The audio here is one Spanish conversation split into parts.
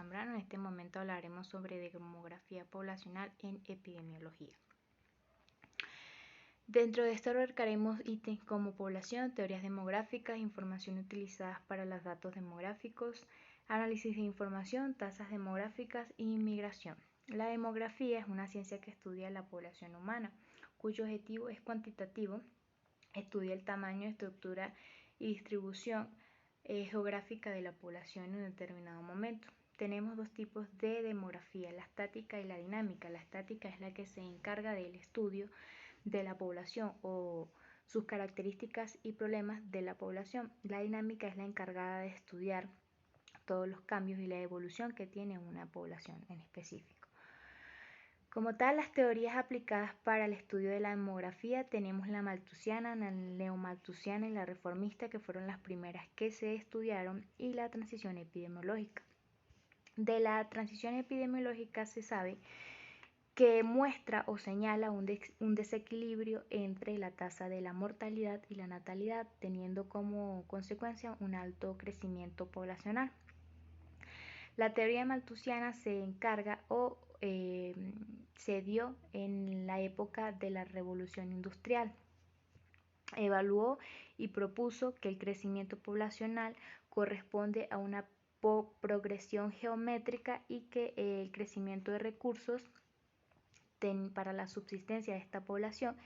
Zambrano. En este momento hablaremos sobre demografía poblacional en epidemiología. Dentro de esto abarcaremos ítems como población, teorías demográficas, información utilizada para los datos demográficos, análisis de información, tasas demográficas y migración. La demografía es una ciencia que estudia la población humana, cuyo objetivo es cuantitativo, estudia el tamaño, estructura y distribución geográfica de la población en un determinado momento. Tenemos dos tipos de demografía, la estática y la dinámica. La estática es la que se encarga del estudio de la población o sus características y problemas de la población. La dinámica es la encargada de estudiar todos los cambios y la evolución que tiene una población en específico. Como tal, las teorías aplicadas para el estudio de la demografía tenemos la malthusiana, la neomalthusiana y la reformista, que fueron las primeras que se estudiaron, y la transición epidemiológica. De la transición epidemiológica se sabe que muestra o señala un desequilibrio entre la tasa de la mortalidad y la natalidad, teniendo como consecuencia un alto crecimiento poblacional. La teoría malthusiana se encarga se dio en la época de la Revolución Industrial. Evaluó y propuso que el crecimiento poblacional corresponde a una progresión geométrica y que el crecimiento de recursos para la subsistencia de esta población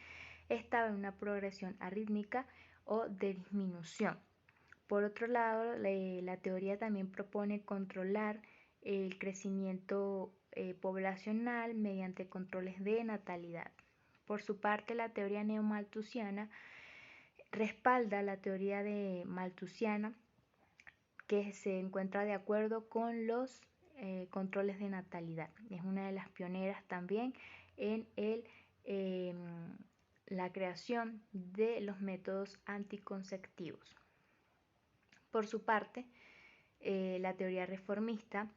estaba en una progresión arrítmica o de disminución. Por otro lado, la teoría también propone controlar el crecimiento poblacional mediante controles de natalidad. Por su parte, la teoría neomalthusiana respalda la teoría de malthusiana, que se encuentra de acuerdo con los controles de natalidad. Es una de las pioneras también en la creación de los métodos anticonceptivos. Por su parte, la teoría reformista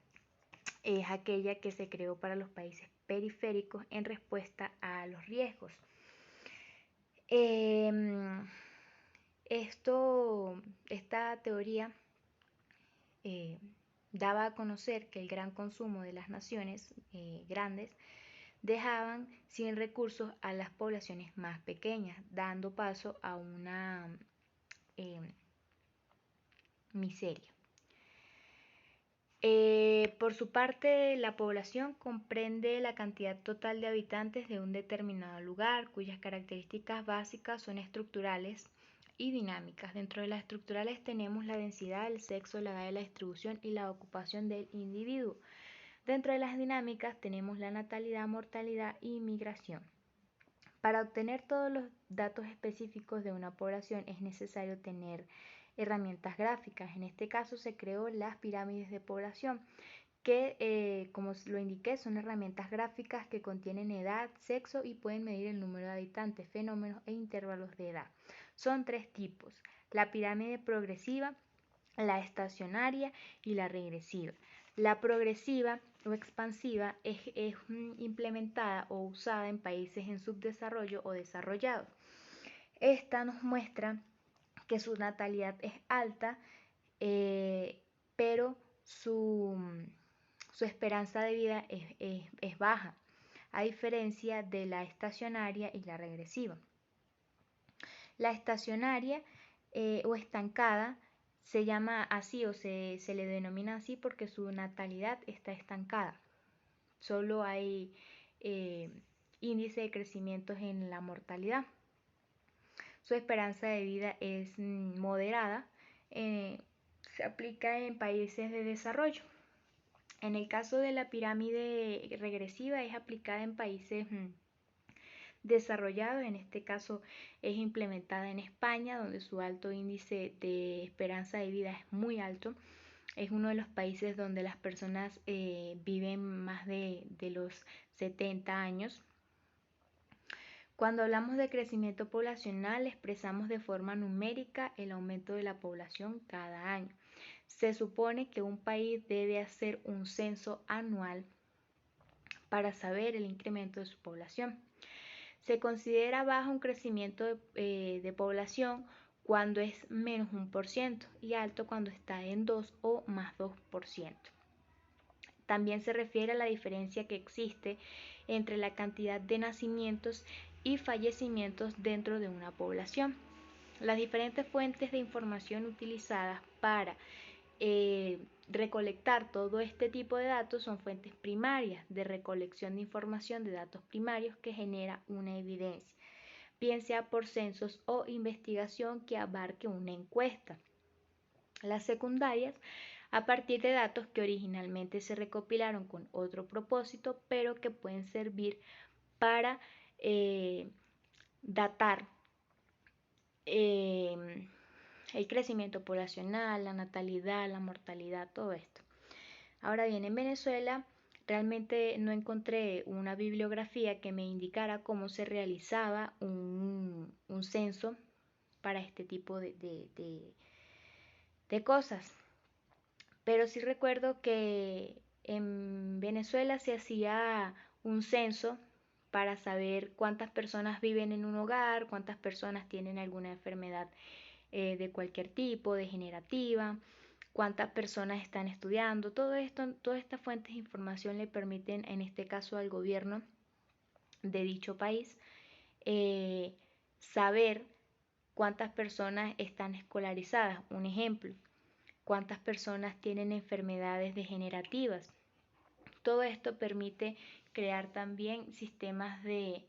es aquella que se creó para los países periféricos en respuesta a los riesgos. Esta teoría daba a conocer que el gran consumo de las naciones grandes dejaban sin recursos a las poblaciones más pequeñas, dando paso a una miseria. Por su parte, la población comprende la cantidad total de habitantes de un determinado lugar, cuyas características básicas son estructurales y dinámicas. Dentro de las estructurales tenemos la densidad, el sexo, la edad de la distribución y la ocupación del individuo. Dentro de las dinámicas tenemos la natalidad, mortalidad y migración. Para obtener todos los datos específicos de una población es necesario tener herramientas gráficas. En este caso se creó las pirámides de población, que como lo indiqué son herramientas gráficas que contienen edad, sexo y pueden medir el número de habitantes, fenómenos e intervalos de edad. Son tres tipos: la pirámide progresiva, la estacionaria y la regresiva. La progresiva o expansiva es implementada o usada en países en subdesarrollo o desarrollados. Esta nos muestra que su natalidad es alta, pero su esperanza de vida es baja, a diferencia de la estacionaria y la regresiva. La estacionaria o estancada se llama así o se le denomina así porque su natalidad está estancada. Solo hay índice de crecimiento en la mortalidad. Su esperanza de vida es moderada. Se aplica en países de desarrollo. En el caso de la pirámide regresiva es aplicada en países desarrollados. En este caso es implementada en España, donde su alto índice de esperanza de vida es muy alto. Es uno de los países donde las personas viven más de los 70 años. Cuando hablamos de crecimiento poblacional, expresamos de forma numérica el aumento de la población cada año. Se supone que un país debe hacer un censo anual para saber el incremento de su población. Se considera bajo un crecimiento de población cuando es menos 1% y alto cuando está en 2 o más 2%. También se refiere a la diferencia que existe entre la cantidad de nacimientos y fallecimientos dentro de una población. Las diferentes fuentes de información utilizadas para recolectar todo este tipo de datos son fuentes primarias de recolección de información de datos primarios que genera una evidencia, bien sea por censos o investigación que abarque una encuesta. Las secundarias, a partir de datos que originalmente se recopilaron con otro propósito, pero que pueden servir para datar el crecimiento poblacional, la natalidad, la mortalidad, todo esto. Ahora bien, en Venezuela realmente no encontré una bibliografía que me indicara cómo se realizaba un censo para este tipo de cosas. Pero sí recuerdo que en Venezuela se hacía un censo para saber cuántas personas viven en un hogar, cuántas personas tienen alguna enfermedad de cualquier tipo, degenerativa, cuántas personas están estudiando. Todo esto, todas estas fuentes de información le permiten, en este caso al gobierno de dicho país, saber cuántas personas están escolarizadas. Un ejemplo, cuántas personas tienen enfermedades degenerativas. Todo esto permite crear también sistemas de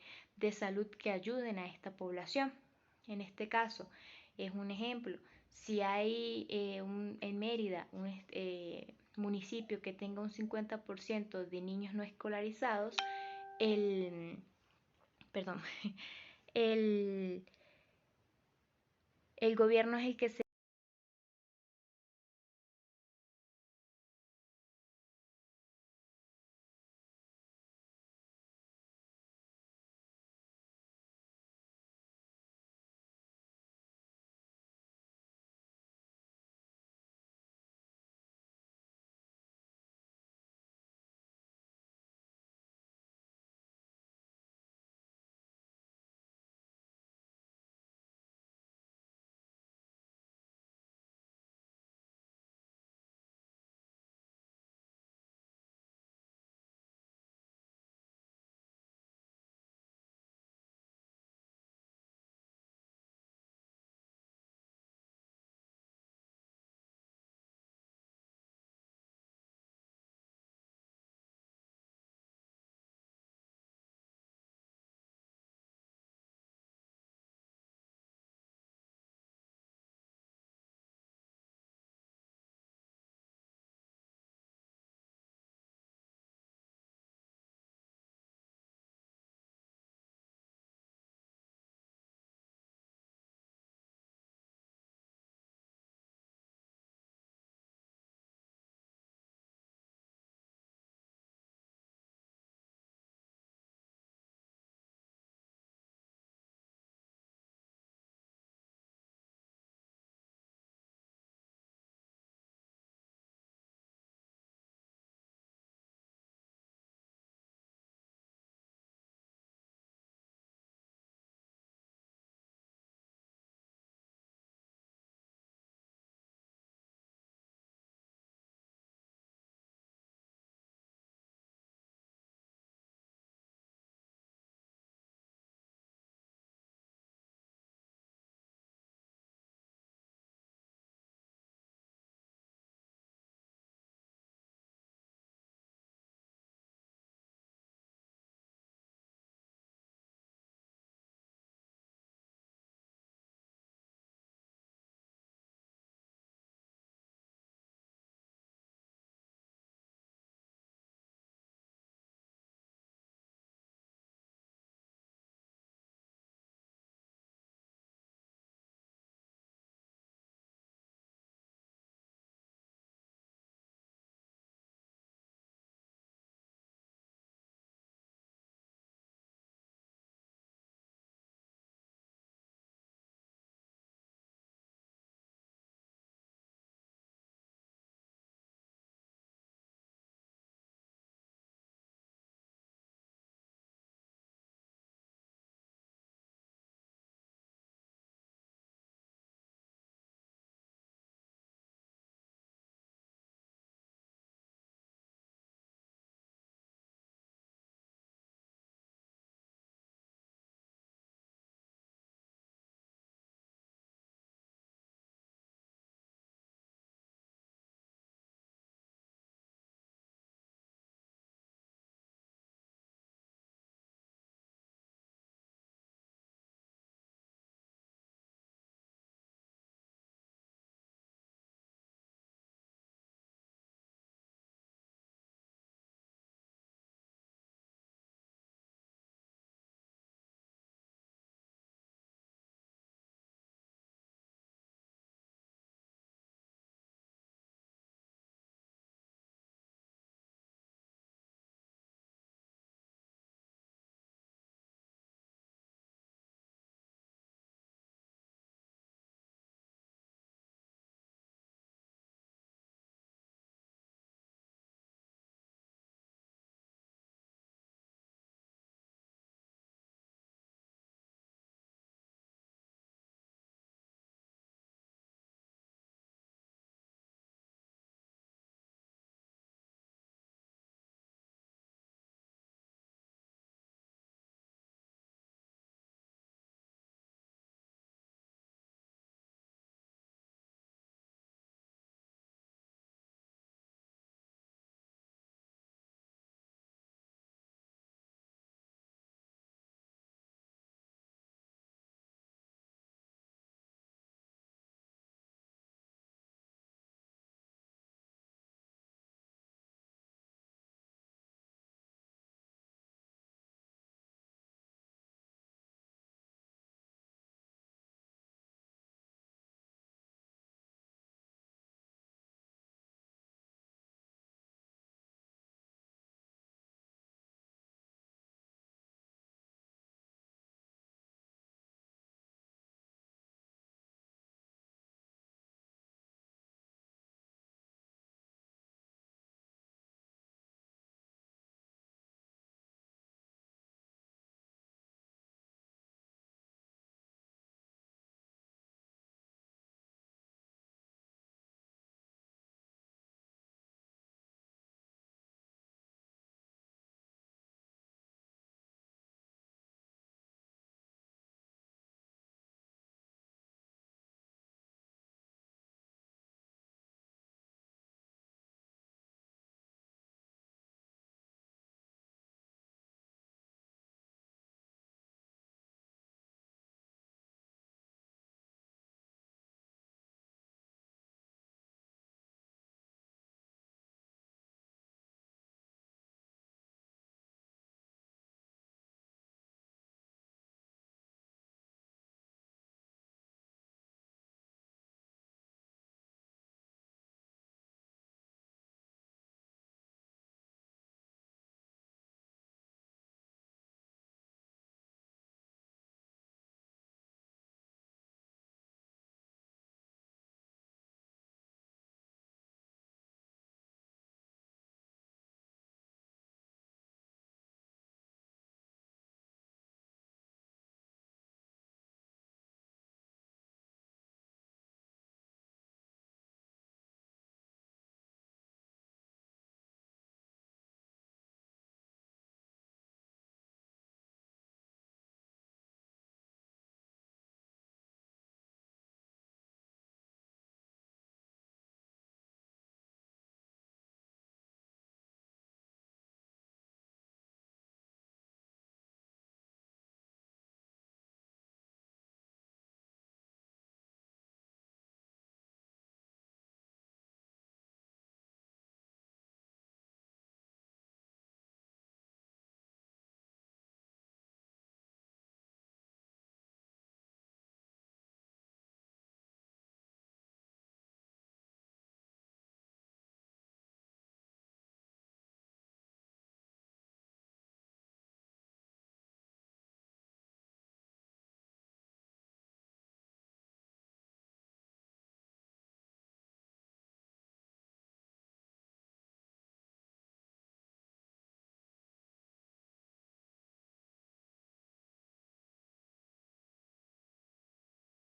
salud que ayuden a esta población. En este caso, es un ejemplo, si hay en Mérida un municipio que tenga un 50% de niños no escolarizados, perdón, el gobierno es el que se